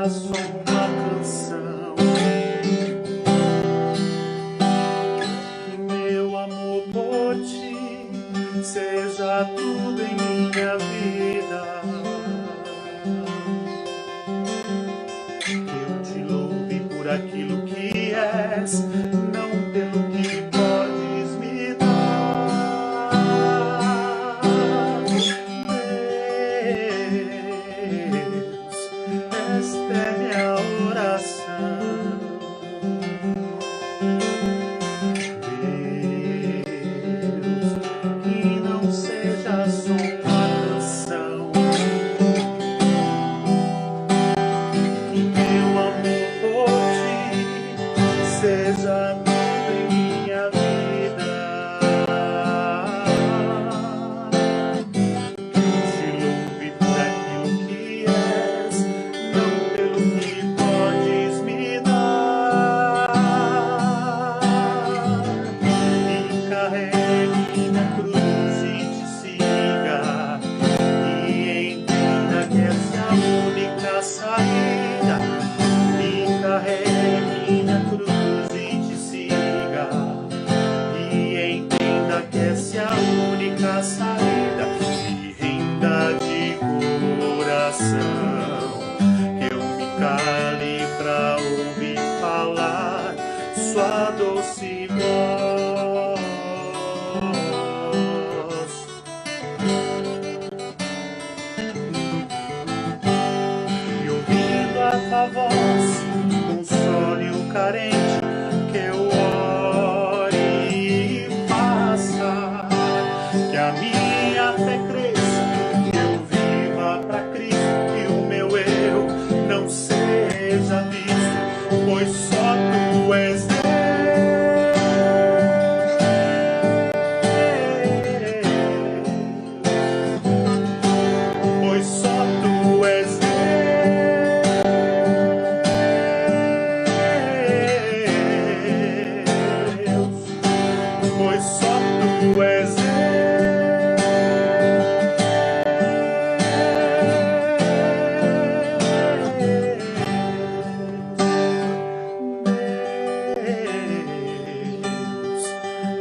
seja só uma canção. Que meu amor por ti seja tudo em minha vida. Que eu te louve por aquilo que és, não pelo que podes me dar. Deus, esta é minha oração. Deus, que não seja só uma canção. Que meu amor por ti seja tudo em minha vida. Que eu te louve por aquilo que és, não pelo que podes me dar. E carregue minha cruz e te siga, e entenda que essa é a única saída. Me carregue minha cruz e te siga, e entenda que essa é a única saída. Me renda de coração, que eu me cale pra ouvir falar sua doce voz. E ouvindo a tua voz, console o carente, que eu ore e faça que a minha fé cresça, que eu viva pra Cristo, que o meu eu não seja visto, pois só tu és Deus. Pois só tu és Deus. Pois só tu és Deus.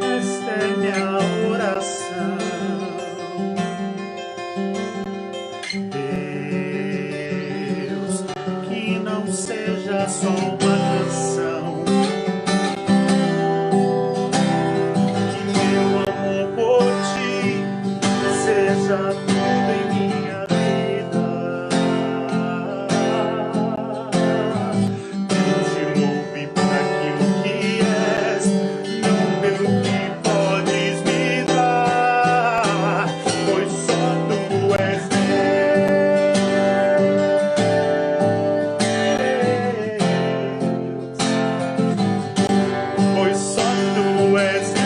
Esta é minha oração. Deus, que não seja só uma canção. Que meu amor por ti seja tudo em minha vida. Que eu te louve por aquilo que és, não pelo que podes me dar, pois só tu és Deus. Pois só tu és Deus.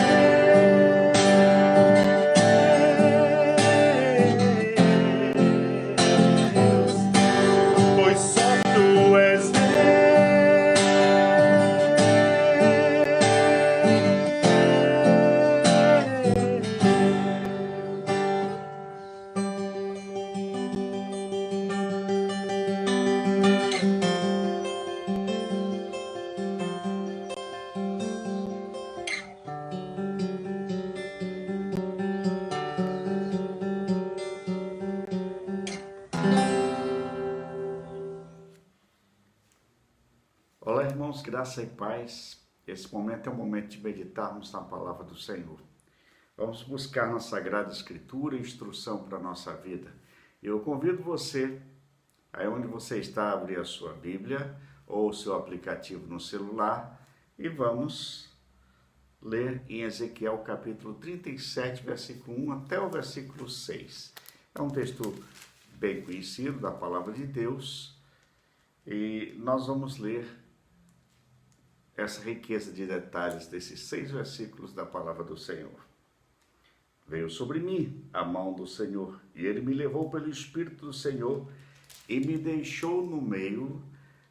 Pois só tu és Olá, irmãos, graça e paz. Esse momento é um momento de meditarmos na palavra do Senhor. Vamos buscar na Sagrada Escritura instrução para a nossa vida. Eu convido você, aí onde você está, a abrir a sua Bíblia ou o seu aplicativo no celular e vamos ler em Ezequiel capítulo 37, versículo 1 até o versículo 6. É um texto bem conhecido da palavra de Deus e nós vamos ler essa riqueza de detalhes desses 6 versículos da palavra do Senhor. Veio sobre mim a mão do Senhor, e ele me levou pelo Espírito do Senhor e me deixou no meio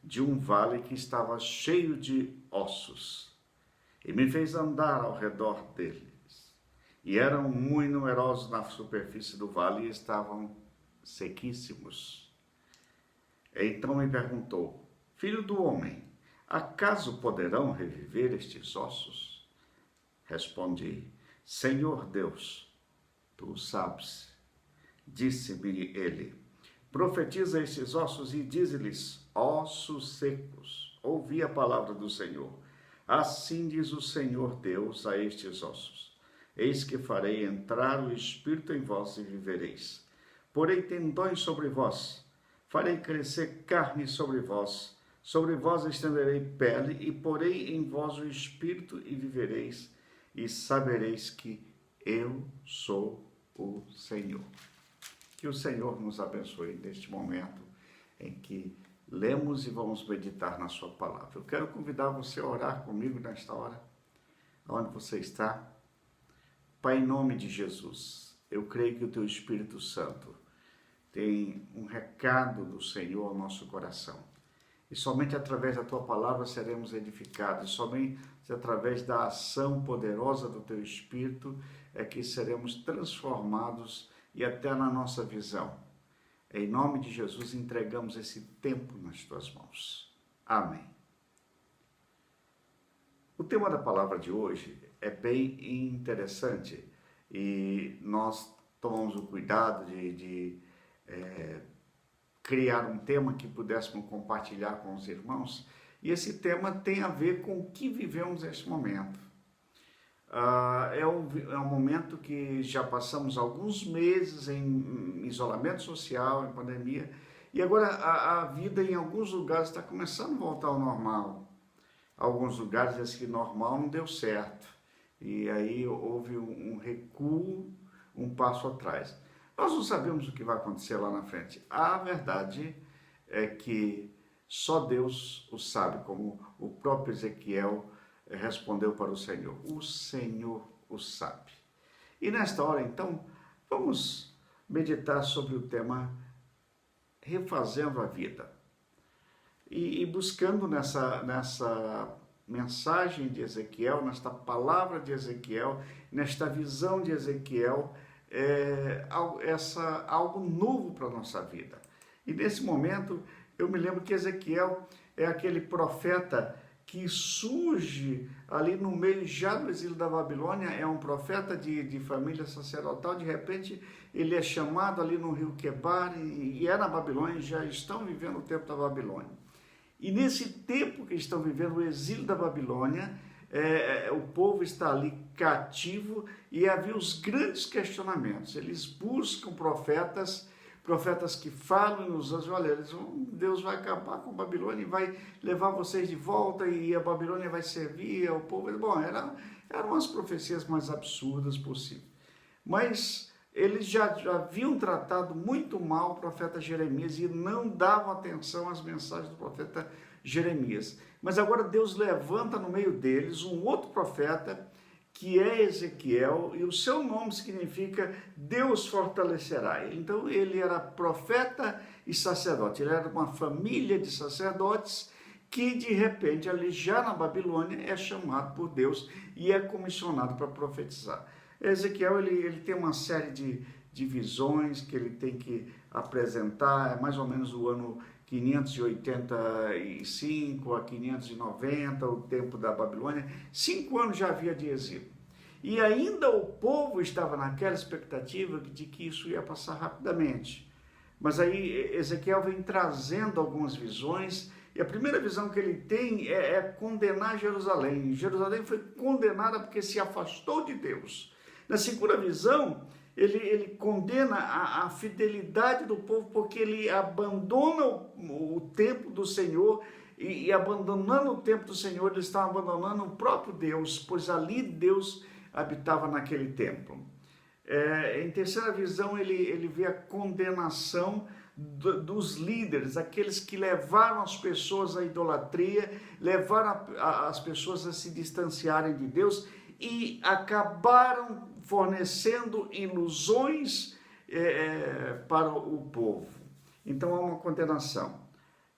de um vale que estava cheio de ossos, e me fez andar ao redor deles. E eram muito numerosos na superfície do vale e estavam sequíssimos. Então me perguntou: Filho do homem, acaso poderão reviver estes ossos? Respondi: Senhor Deus, tu sabes. Disse-me ele: Profetiza estes ossos e dize-lhes: ossos secos, ouvi a palavra do Senhor. Assim diz o Senhor Deus a estes ossos: Eis que farei entrar o Espírito em vós e vivereis. Porei tendões sobre vós, farei crescer carne sobre vós estenderei pele, e porei em vós o Espírito e vivereis, e sabereis que eu sou o Senhor. Que o Senhor nos abençoe neste momento em que lemos e vamos meditar na sua palavra. Eu quero convidar você a orar comigo nesta hora, onde você está. Pai, em nome de Jesus, eu creio que o teu Espírito Santo tem um recado do Senhor ao nosso coração. E somente através da tua palavra seremos edificados, somente através da ação poderosa do teu Espírito é que seremos transformados e até na nossa visão. Em nome de Jesus, entregamos esse tempo nas tuas mãos. Amém. O tema da palavra de hoje é bem interessante e nós tomamos o cuidado de criar um tema que pudéssemos compartilhar com os irmãos, e esse tema tem a ver com o que vivemos neste momento. É um momento que já passamos alguns meses em isolamento social, em pandemia, e agora a vida em alguns lugares está começando a voltar ao normal. Alguns lugares esse normal não deu certo, e aí houve um recuo, um passo atrás. Nós não sabemos o que vai acontecer lá na frente. A verdade é que só Deus o sabe, como o próprio Ezequiel respondeu para o Senhor. O Senhor o sabe. E nesta hora, então, vamos meditar sobre o tema refazendo a vida. E buscando nessa mensagem de Ezequiel, nesta palavra de Ezequiel, nesta visão de Ezequiel, algo novo para a nossa vida. E nesse momento, eu me lembro que Ezequiel é aquele profeta que surge ali no meio, já do exílio da Babilônia, é um profeta de família sacerdotal, de repente ele é chamado ali no rio Quebar, e é na Babilônia, já estão vivendo o tempo da Babilônia. E nesse tempo que estão vivendo o exílio da Babilônia, o povo está ali cativo e havia os grandes questionamentos. Eles buscam profetas que falam nos anjos: olha, Deus vai acabar com a Babilônia e vai levar vocês de volta e a Babilônia vai servir ao povo. Bom, eram as profecias mais absurdas possíveis. Mas eles já haviam tratado muito mal o profeta Jeremias e não davam atenção às mensagens do profeta Jeremias. Mas agora Deus levanta no meio deles um outro profeta, que é Ezequiel, e o seu nome significa Deus fortalecerá. Então ele era profeta e sacerdote, ele era uma família de sacerdotes que de repente ali já na Babilônia é chamado por Deus e é comissionado para profetizar. Ezequiel ele tem uma série de visões que ele tem que apresentar, é mais ou menos o ano 585 a 590, o tempo da Babilônia. 5 anos já havia de exílio. E ainda o povo estava naquela expectativa de que isso ia passar rapidamente. Mas aí Ezequiel vem trazendo algumas visões, e a primeira visão que ele tem é condenar Jerusalém. Jerusalém foi condenada porque se afastou de Deus. Na segunda visão, ele condena a fidelidade do povo, porque ele abandona o templo do Senhor, e abandonando o templo do Senhor, eles estão abandonando o próprio Deus, pois ali Deus habitava naquele templo. Em terceira visão, ele vê a condenação dos líderes, aqueles que levaram as pessoas à idolatria, levaram as pessoas a se distanciarem de Deus e acabaram fornecendo ilusões para o povo. Então há uma condenação.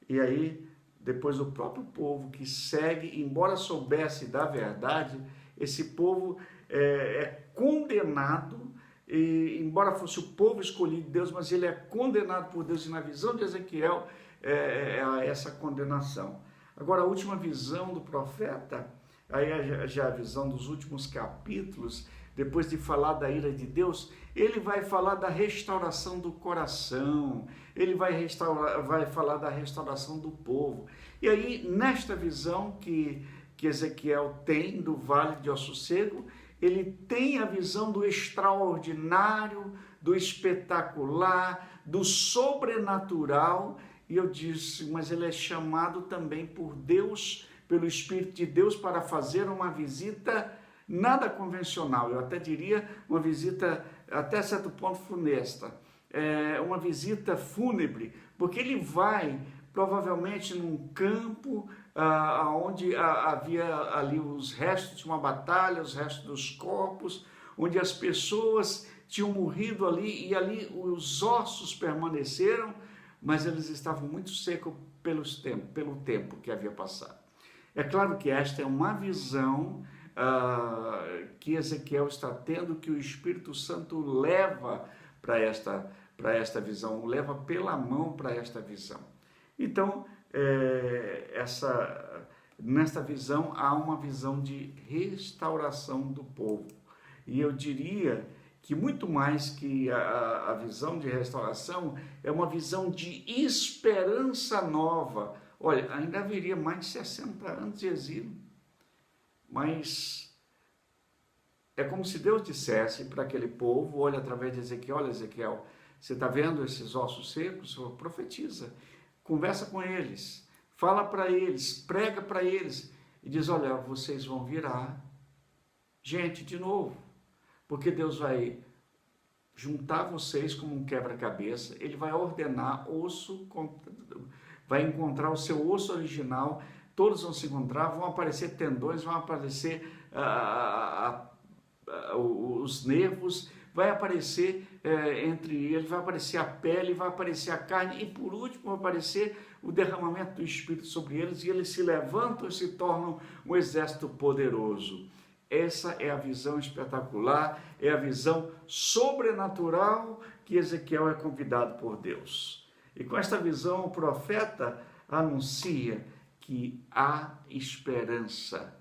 E aí, depois o próprio povo que segue, embora soubesse da verdade, esse povo é condenado, e, embora fosse o povo escolhido de Deus, mas ele é condenado por Deus. E na visão de Ezequiel, a essa condenação. Agora, a última visão do profeta, aí já a visão dos últimos capítulos, depois de falar da ira de Deus, ele vai falar da restauração do coração, ele vai falar da restauração do povo. E aí, nesta visão que Ezequiel tem do Vale de Ossos Secos, ele tem a visão do extraordinário, do espetacular, do sobrenatural. E eu disse, mas ele é chamado também por Deus, pelo Espírito de Deus, para fazer uma visita nada convencional. Eu até diria uma visita, até certo ponto, funesta. Uma visita fúnebre, porque ele vai provavelmente num campo onde havia ali os restos de uma batalha, os restos dos corpos, onde as pessoas tinham morrido ali e ali os ossos permaneceram, mas eles estavam muito secos pelo tempo que havia passado. É claro que esta é uma visão que Ezequiel está tendo, que o Espírito Santo leva para esta visão, leva pela mão para esta visão. Então, nesta visão, há uma visão de restauração do povo. E eu diria que muito mais que a visão de restauração, é uma visão de esperança nova. Olha, ainda haveria mais de 60 anos de exílio, mas é como se Deus dissesse para aquele povo, olha através de Ezequiel, olha Ezequiel, você está vendo esses ossos secos? Profetiza, conversa com eles, fala para eles, prega para eles, e diz, olha, vocês vão virar gente de novo, porque Deus vai juntar vocês como um quebra-cabeça, ele vai ordenar osso, vai encontrar o seu osso original, todos vão se encontrar, vão aparecer tendões, vão aparecer os nervos, vai aparecer entre eles, vai aparecer a pele, vai aparecer a carne, e por último vai aparecer o derramamento do Espírito sobre eles, e eles se levantam e se tornam um exército poderoso. Essa é a visão espetacular, é a visão sobrenatural que Ezequiel é convidado por Deus. E com esta visão, o profeta anuncia que há esperança.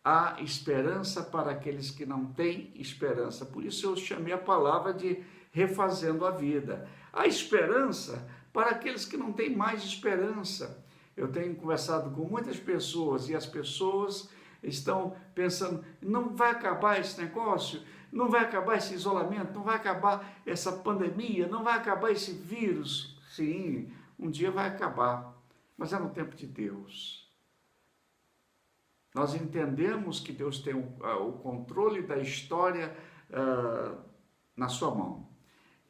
Há esperança para aqueles que não têm esperança. Por isso eu chamei a palavra de refazendo a vida. Há esperança para aqueles que não têm mais esperança. Eu tenho conversado com muitas pessoas e as pessoas estão pensando, não vai acabar esse negócio, não vai acabar esse isolamento, não vai acabar essa pandemia, não vai acabar esse vírus. Sim, um dia vai acabar, mas é no tempo de Deus. Nós entendemos que Deus tem o controle da história na sua mão.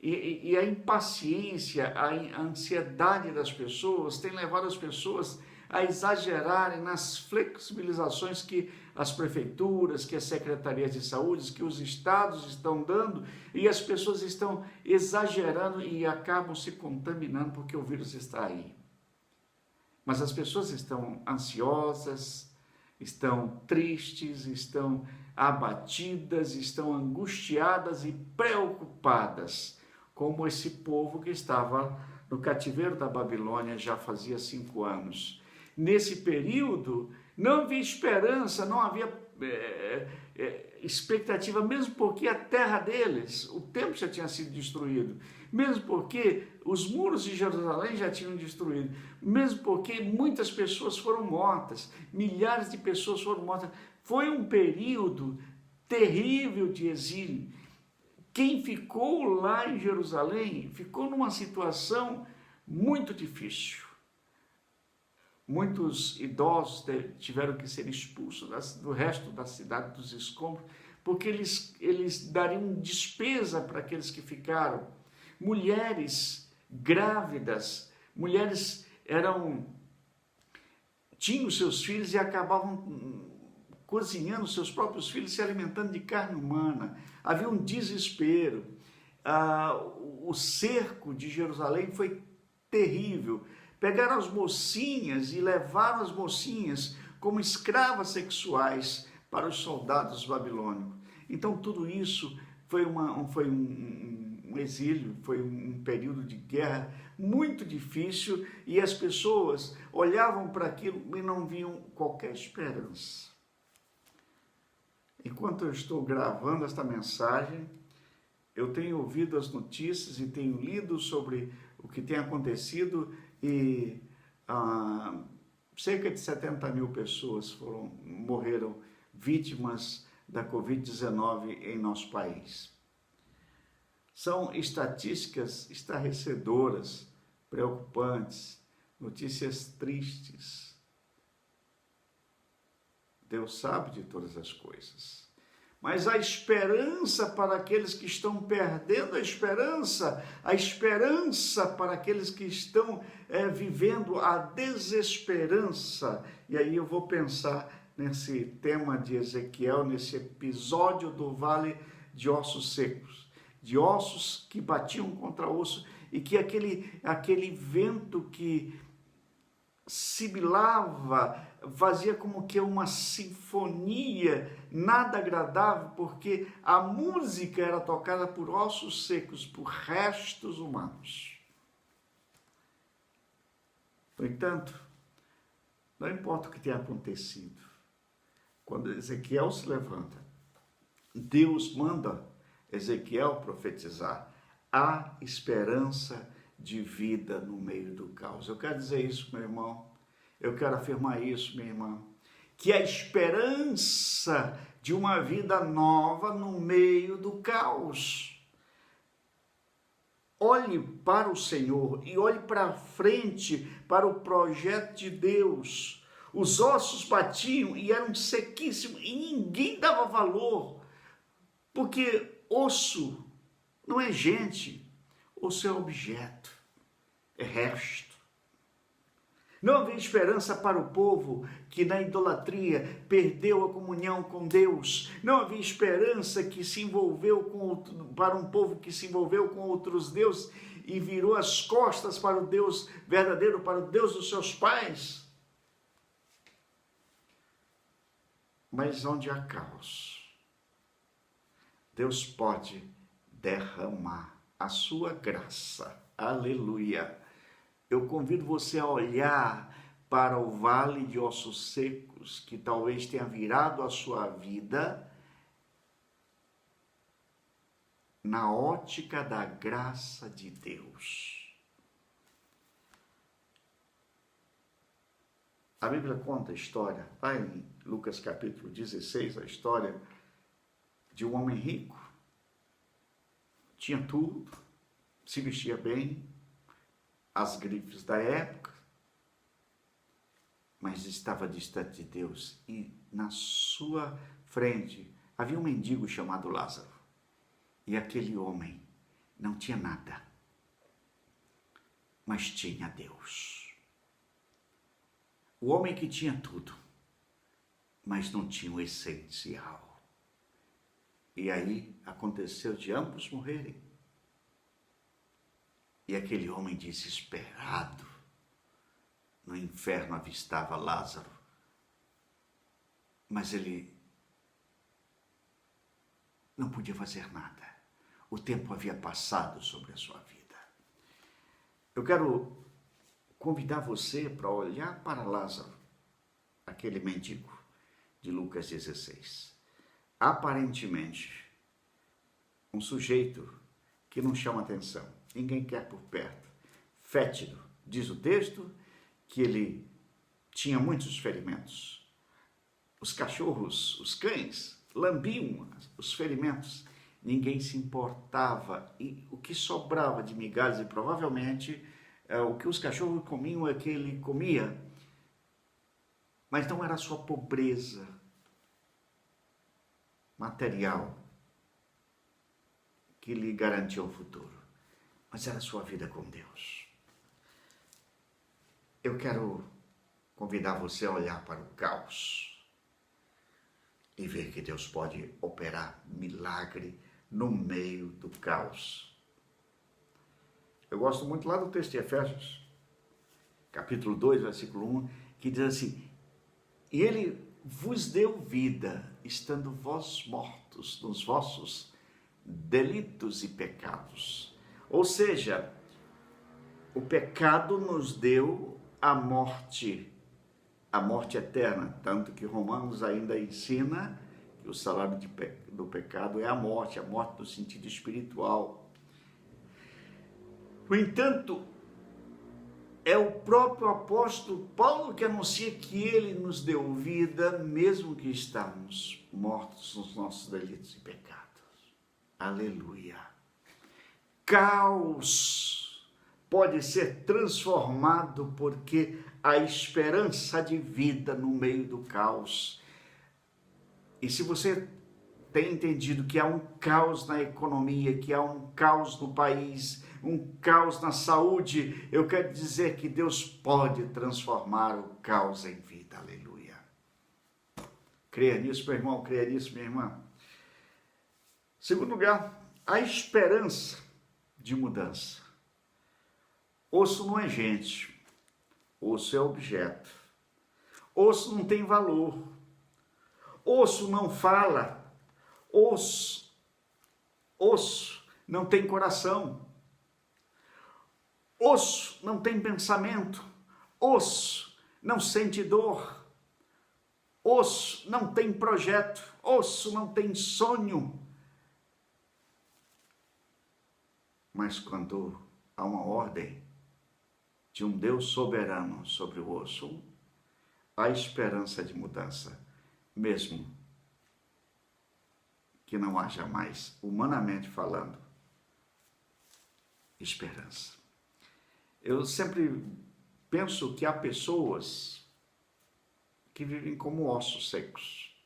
E a impaciência, a ansiedade das pessoas tem levado as pessoas a exagerarem nas flexibilizações que as prefeituras, que as secretarias de saúde, que os estados estão dando, e as pessoas estão exagerando e acabam se contaminando porque o vírus está aí. Mas as pessoas estão ansiosas, estão tristes, estão abatidas, estão angustiadas e preocupadas, como esse povo que estava no cativeiro da Babilônia já fazia 5 anos. Nesse período, não havia esperança, não havia expectativa, mesmo porque a terra deles, o templo já tinha sido destruído, mesmo porque os muros de Jerusalém já tinham destruído, mesmo porque muitas pessoas foram mortas, milhares de pessoas foram mortas. Foi um período terrível de exílio. Quem ficou lá em Jerusalém ficou numa situação muito difícil. Muitos idosos tiveram que ser expulsos do resto da cidade, dos escombros, porque eles dariam despesa para aqueles que ficaram. Mulheres grávidas, mulheres tinham seus filhos e acabavam cozinhando seus próprios filhos, se alimentando de carne humana. Havia um desespero. O cerco de Jerusalém foi terrível. Pegaram as mocinhas e levaram as mocinhas como escravas sexuais para os soldados babilônicos. Então tudo isso foi um um exílio, foi um período de guerra muito difícil e as pessoas olhavam para aquilo e não viam qualquer esperança. Enquanto eu estou gravando esta mensagem, eu tenho ouvido as notícias e tenho lido sobre o que tem acontecido e cerca de 70 mil pessoas morreram vítimas da Covid-19 em nosso país. São estatísticas estarrecedoras, preocupantes, notícias tristes. Deus sabe de todas as coisas. Mas a esperança para aqueles que estão perdendo a esperança para aqueles que estão vivendo a desesperança. E aí eu vou pensar nesse tema de Ezequiel, nesse episódio do Vale de Ossos Secos, de ossos que batiam contra osso e que aquele vento que sibilava, fazia como que uma sinfonia nada agradável, porque a música era tocada por ossos secos, por restos humanos. No entanto, não importa o que tenha acontecido, quando Ezequiel se levanta, Deus manda Ezequiel profetizar: há esperança de vida no meio do caos. Eu quero dizer isso, meu irmão. Eu quero afirmar isso, minha irmã. Que a esperança de uma vida nova no meio do caos. Olhe para o Senhor e olhe para frente, para o projeto de Deus. Os ossos batiam e eram sequíssimos e ninguém dava valor, porque osso não é gente, osso é objeto, é resto. Não havia esperança para o povo que na idolatria perdeu a comunhão com Deus. Não havia esperança que se envolveu para um povo que se envolveu com outros deuses e virou as costas para o Deus verdadeiro, para o Deus dos seus pais. Mas onde há caos, Deus pode derramar a sua graça. Aleluia! Eu convido você a olhar para o vale de ossos secos, que talvez tenha virado a sua vida, na ótica da graça de Deus. A Bíblia conta a história, lá em Lucas capítulo 16, a história de um homem rico. Tinha tudo, se vestia bem, as grifes da época, mas estava distante de Deus e na sua frente havia um mendigo chamado Lázaro. E aquele homem não tinha nada, mas tinha Deus. O homem que tinha tudo, mas não tinha o essencial. E aí aconteceu de ambos morrerem. E aquele homem desesperado, no inferno avistava Lázaro, mas ele não podia fazer nada. O tempo havia passado sobre a sua vida. Eu quero convidar você para olhar para Lázaro, aquele mendigo de Lucas 16. Aparentemente, um sujeito que não chama atenção, ninguém quer por perto, fétido. Diz o texto que ele tinha muitos ferimentos. Os cachorros, os cães, lambiam os ferimentos. Ninguém se importava. E o que sobrava de migalhas, e provavelmente o que os cachorros comiam é que ele comia. Mas não era a sua pobreza material que lhe garantia o futuro, mas era a sua vida com Deus. Eu quero convidar você a olhar para o caos e ver que Deus pode operar milagre no meio do caos. Eu gosto muito lá do texto de Efésios, capítulo 2, versículo 1, que diz assim: e ele vos deu vida, estando vós mortos nos vossos delitos e pecados. Ou seja, o pecado nos deu a morte eterna, tanto que Romanos ainda ensina que o salário do pecado é a morte no sentido espiritual. No entanto, é o próprio apóstolo Paulo que anuncia que ele nos deu vida, mesmo que estamos mortos nos nossos delitos e pecados. Aleluia! Caos pode ser transformado porque há esperança de vida no meio do caos. E se você tem entendido que há um caos na economia, que há um caos no país, um caos na saúde, eu quero dizer que Deus pode transformar o caos em vida. Aleluia. Creia nisso, meu irmão, creia nisso, minha irmã. Segundo lugar, a esperança de mudança. Osso não é gente, osso é objeto. Osso não tem valor. Osso não fala. Osso não tem coração. Osso não tem pensamento. Osso não sente dor. Osso não tem projeto. Osso não tem sonho. Mas quando há uma ordem de um Deus soberano sobre o osso, há esperança de mudança, mesmo que não haja mais, humanamente falando, esperança. Eu sempre penso que há pessoas que vivem como ossos secos,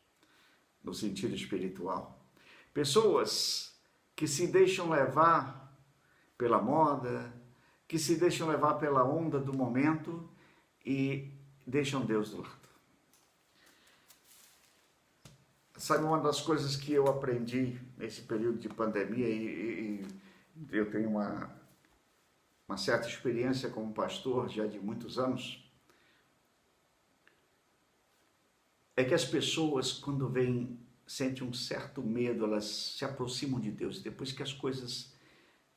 no sentido espiritual. Pessoas que se deixam levar pela moda, que se deixam levar pela onda do momento e deixam Deus do lado. Sabe, uma das coisas que eu aprendi nesse período de pandemia, e eu tenho uma certa experiência como pastor já de muitos anos, é que as pessoas, quando sentem um certo medo, elas se aproximam de Deus. Depois que as coisas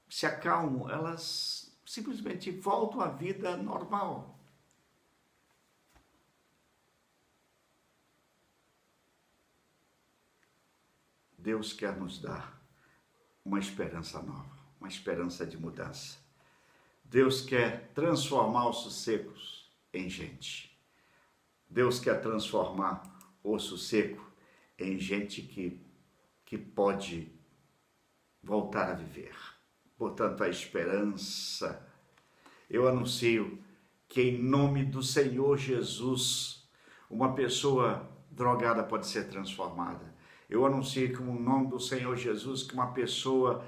se acalmam, elas simplesmente voltam à vida normal. Deus quer nos dar uma esperança nova, uma esperança de mudança. Deus quer transformar ossos secos em gente. Deus quer transformar osso seco em gente que pode voltar a viver. Portanto, a esperança. Eu anuncio que em nome do Senhor Jesus, uma pessoa drogada pode ser transformada. Eu anuncio que no nome do Senhor Jesus, que uma pessoa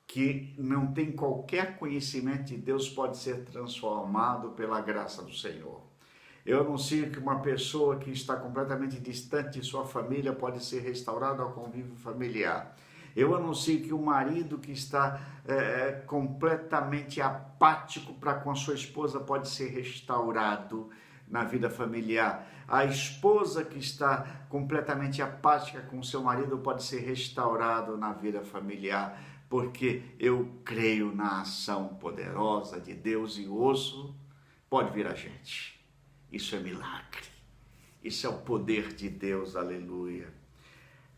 que não tem qualquer conhecimento de Deus pode ser transformado pela graça do Senhor. Eu anuncio que uma pessoa que está completamente distante de sua família pode ser restaurada ao convívio familiar. Eu anuncio que o marido que está completamente apático para com a sua esposa pode ser restaurado na vida familiar. A esposa que está completamente apática com seu marido pode ser restaurado na vida familiar, porque eu creio na ação poderosa de Deus e o osso pode vir a gente. Isso é milagre. Isso é o poder de Deus, aleluia.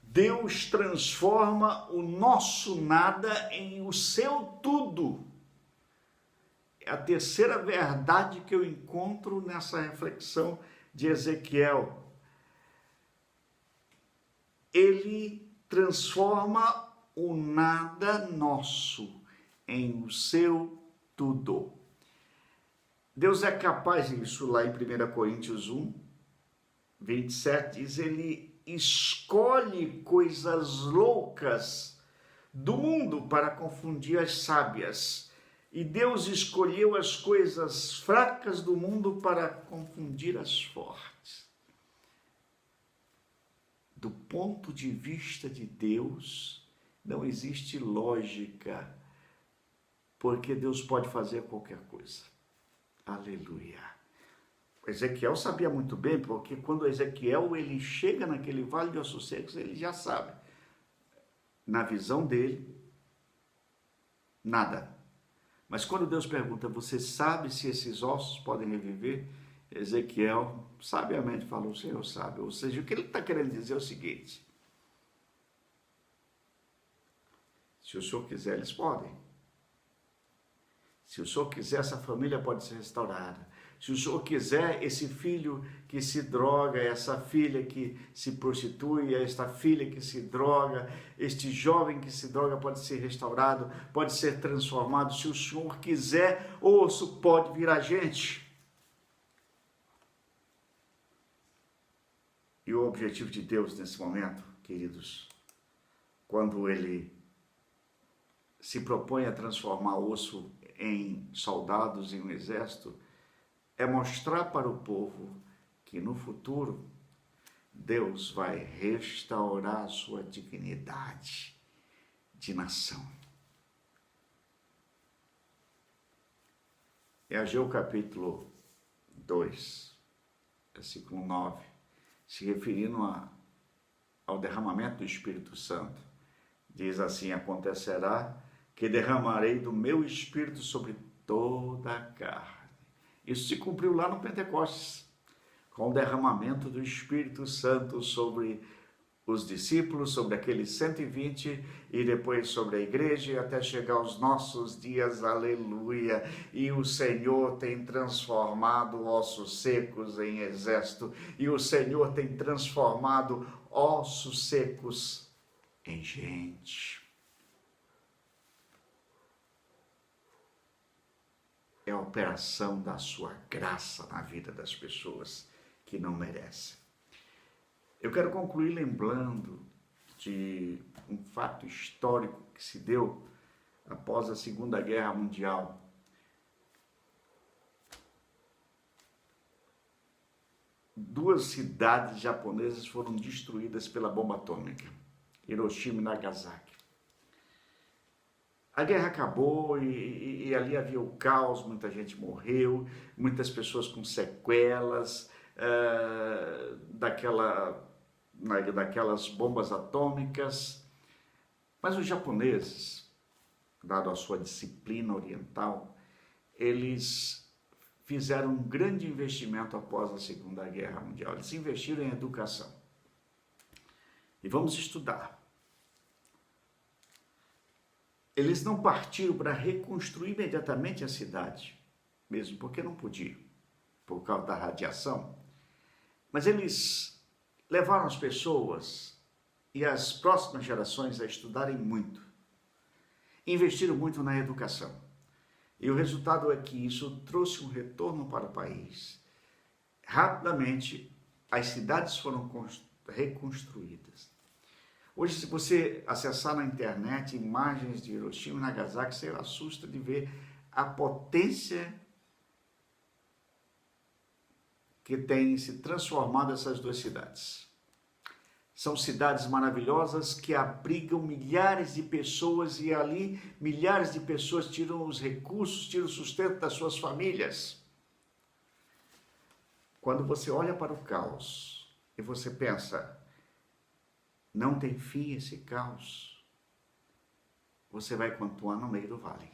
Deus transforma o nosso nada em o seu tudo. É a terceira verdade que eu encontro nessa reflexão de Ezequiel. Ele transforma o nada nosso em o seu tudo. Deus é capaz disso. Lá em 1 Coríntios 1, 27, diz, ele escolhe coisas loucas do mundo para confundir as sábias. E Deus escolheu as coisas fracas do mundo para confundir as fortes. Do ponto de vista de Deus, não existe lógica, porque Deus pode fazer qualquer coisa. Aleluia. Ezequiel sabia muito bem, porque quando Ezequiel ele chega naquele vale de ossos secos, ele já sabe. na visão dele, nada. Mas quando Deus pergunta, você sabe se esses ossos podem reviver? Ezequiel sabiamente falou, o Senhor sabe. Ou seja, o que ele está querendo dizer é o seguinte: se o Senhor quiser, eles podem. Se o Senhor quiser, essa família pode ser restaurada. Se o Senhor quiser, esse filho que se droga, essa filha que se prostitui, esta filha que se droga, este jovem que se droga pode ser restaurado, pode ser transformado. Se o Senhor quiser, o osso pode virar gente. E o objetivo de Deus nesse momento, queridos, quando Ele se propõe a transformar osso em soldados, em um exército, é mostrar para o povo que no futuro Deus vai restaurar a sua dignidade de nação. Em Ageu capítulo 2, versículo 9, se referindo ao derramamento do Espírito Santo, diz assim: acontecerá que derramarei do meu Espírito sobre toda a carne. Isso se cumpriu lá no Pentecostes, com o derramamento do Espírito Santo sobre os discípulos, sobre aqueles 120 e depois sobre a igreja, até chegar aos nossos dias, aleluia. E o Senhor tem transformado ossos secos em exército, e o Senhor tem transformado ossos secos em gente. É a operação da sua graça na vida das pessoas que não merecem. Eu quero concluir lembrando de um fato histórico que se deu após a Segunda Guerra Mundial. Duas cidades japonesas foram destruídas pela bomba atômica, Hiroshima e Nagasaki. A guerra acabou e ali havia o caos, muita gente morreu, muitas pessoas com sequelas daquelas bombas atômicas. Mas os japoneses, dado a sua disciplina oriental, eles fizeram um grande investimento após a Segunda Guerra Mundial. Eles investiram em educação. E vamos estudar. Eles não partiram para reconstruir imediatamente a cidade, mesmo porque não podiam, por causa da radiação. Mas eles levaram as pessoas e as próximas gerações a estudarem muito. Investiram muito na educação. E o resultado é que isso trouxe um retorno para o país. Rapidamente, as cidades foram reconstruídas. Hoje, se você acessar na internet imagens de Hiroshima e Nagasaki, você assusta de ver a potência que tem se transformado essas duas cidades. São cidades maravilhosas que abrigam milhares de pessoas e ali milhares de pessoas tiram os recursos, tiram o sustento das suas famílias. Quando você olha para o caos e você pensa, não tem fim esse caos, você vai continuar no meio do vale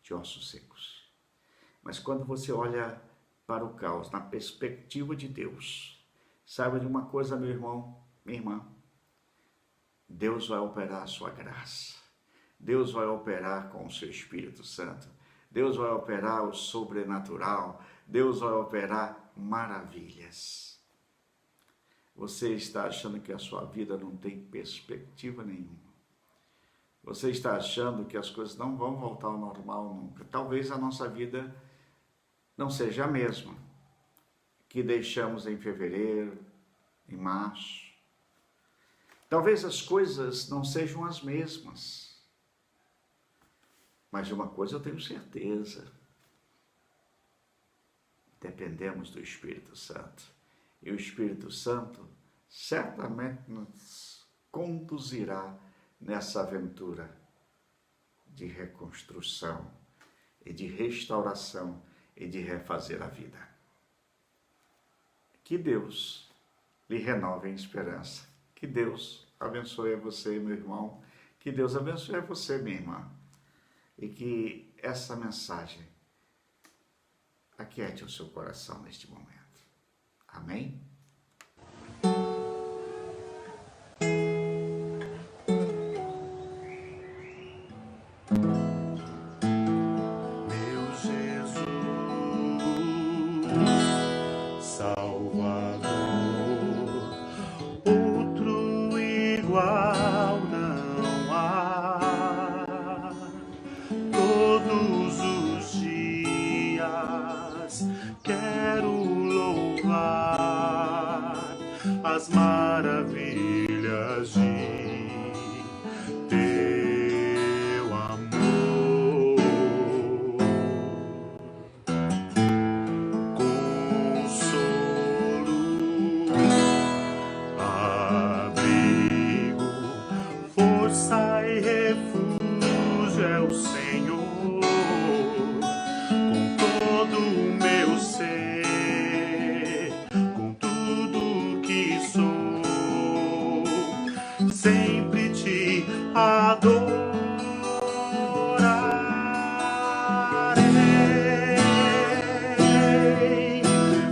de ossos secos. Mas quando você olha para o caos na perspectiva de Deus, saiba de uma coisa, meu irmão, minha irmã, Deus vai operar a sua graça, Deus vai operar com o seu Espírito Santo, Deus vai operar o sobrenatural, Deus vai operar maravilhas. Você está achando que a sua vida não tem perspectiva nenhuma. Você está achando que as coisas não vão voltar ao normal nunca. Talvez a nossa vida não seja a mesma que deixamos em fevereiro, em março. Talvez as coisas não sejam as mesmas. Mas de uma coisa eu tenho certeza. Dependemos do Espírito Santo. E o Espírito Santo certamente nos conduzirá nessa aventura de reconstrução e de restauração e de refazer a vida. Que Deus lhe renove em esperança. Que Deus abençoe a você, meu irmão. Que Deus abençoe você, minha irmã, e que essa mensagem aquiete o seu coração neste momento. Amém? Meu Jesus, Salvador, outro igual não há. Todos os dias quero louvar as maravilhas de teu amor. Consolo, abrigo, força e refúgio é o Senhor. Com todo o meu ser, com tudo que sou, sempre te adorarei.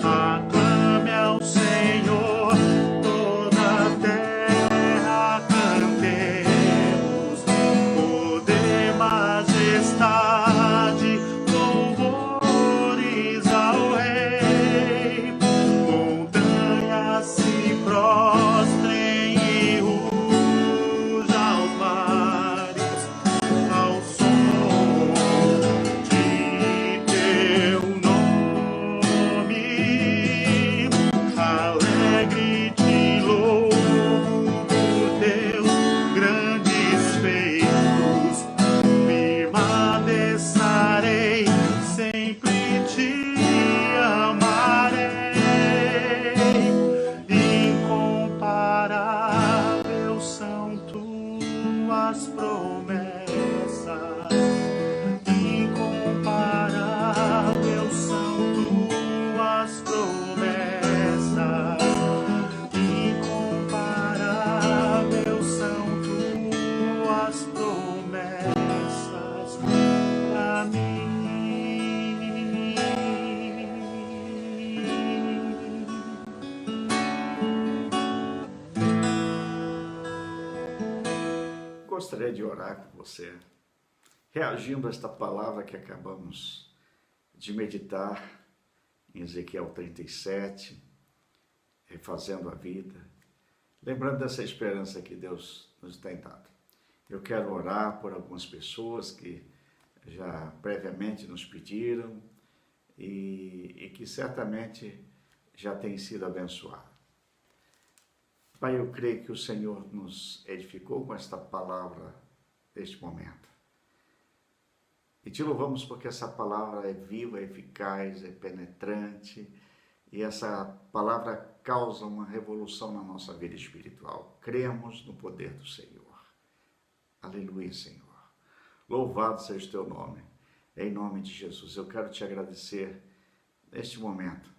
Aclame ao Senhor toda a terra, cantemos poder, majestade, louvores ao Rei. Montanhas se prostrem e ruja aos mares, ao som de teu nome. Alegre te louvo por teus grandes feitos. Permanecerei, sempre te amarei. Incomparável são tuas promessas. Incomparável são tuas promessas. Incomparável são tuas promessas pra mim. Gostaria de orar com você, reagindo a esta palavra que acabamos de meditar em Ezequiel 37, refazendo a vida, lembrando dessa esperança que Deus nos tem dado. Eu quero orar por algumas pessoas que já previamente nos pediram e que certamente já têm sido abençoados. Pai, eu creio que o Senhor nos edificou com esta palavra neste momento. E te louvamos porque essa palavra é viva, é eficaz, é penetrante, e essa palavra causa uma revolução na nossa vida espiritual. Cremos no poder do Senhor. Aleluia, Senhor. Louvado seja o teu nome. Em nome de Jesus, eu quero te agradecer neste momento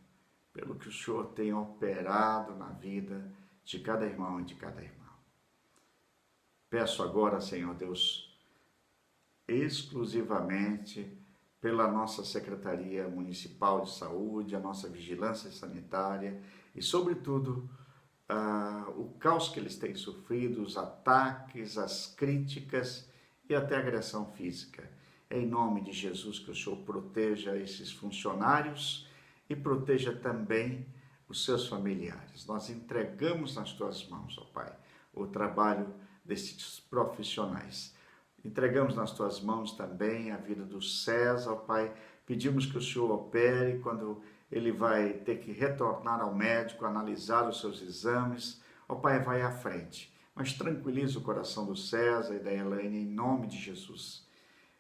pelo que o Senhor tem operado na vida de cada irmão e de cada irmã. Peço agora, Senhor Deus, exclusivamente pela nossa Secretaria Municipal de Saúde, a nossa vigilância sanitária e, sobretudo, o caos que eles têm sofrido, os ataques, as críticas e até a agressão física. Em nome de Jesus, que o Senhor proteja esses funcionários e proteja também os seus familiares. Nós entregamos nas tuas mãos, ó Pai, o trabalho desses profissionais. Entregamos nas tuas mãos também a vida do César, ó Pai. Pedimos que o Senhor opere quando ele vai ter que retornar ao médico, analisar os seus exames. Ó Pai, vai à frente. Mas tranquiliza o coração do César e da Elaine em nome de Jesus.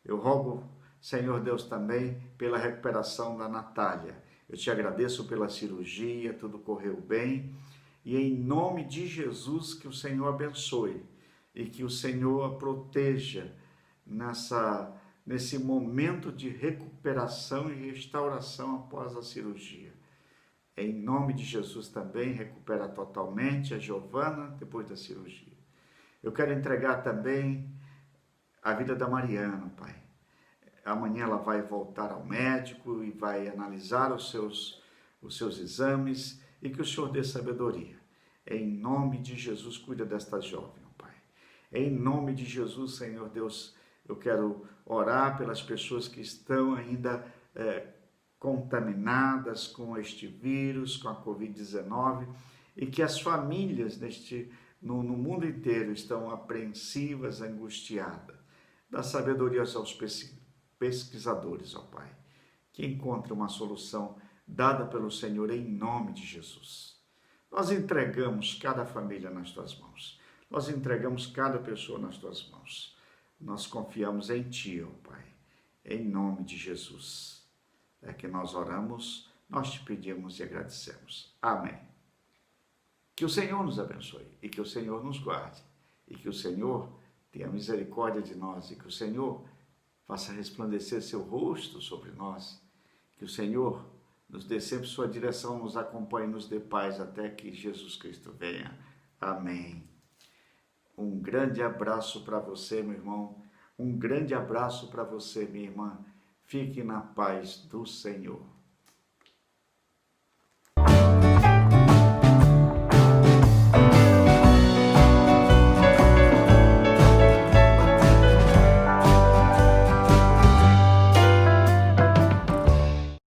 Eu rogo, Senhor Deus, também pela recuperação da Natália. Eu te agradeço pela cirurgia, tudo correu bem. E em nome de Jesus, que o Senhor abençoe e que o Senhor a proteja nesse momento de recuperação e restauração após a cirurgia. Em nome de Jesus também, recupera totalmente a Giovana depois da cirurgia. Eu quero entregar também a vida da Mariana, Pai. Amanhã ela vai voltar ao médico e vai analisar os seus exames e que o Senhor dê sabedoria. Em nome de Jesus, cuida desta jovem, Pai. Em nome de Jesus, Senhor Deus, eu quero orar pelas pessoas que estão ainda contaminadas com este vírus, com a Covid-19, e que as famílias no mundo inteiro estão apreensivas, angustiadas. Dá sabedoria aos pesquisadores, ó Pai, que encontrem uma solução dada pelo Senhor em nome de Jesus. Nós entregamos cada família nas Tuas mãos. Nós entregamos cada pessoa nas Tuas mãos. Nós confiamos em Ti, ó Pai, em nome de Jesus. É que nós oramos, nós Te pedimos e agradecemos. Amém. Que o Senhor nos abençoe e que o Senhor nos guarde e que o Senhor tenha misericórdia de nós e que o Senhor faça resplandecer seu rosto sobre nós, que o Senhor nos dê sempre sua direção, nos acompanhe, nos dê paz até que Jesus Cristo venha. Amém. Um grande abraço para você, meu irmão. Um grande abraço para você, minha irmã. Fique na paz do Senhor.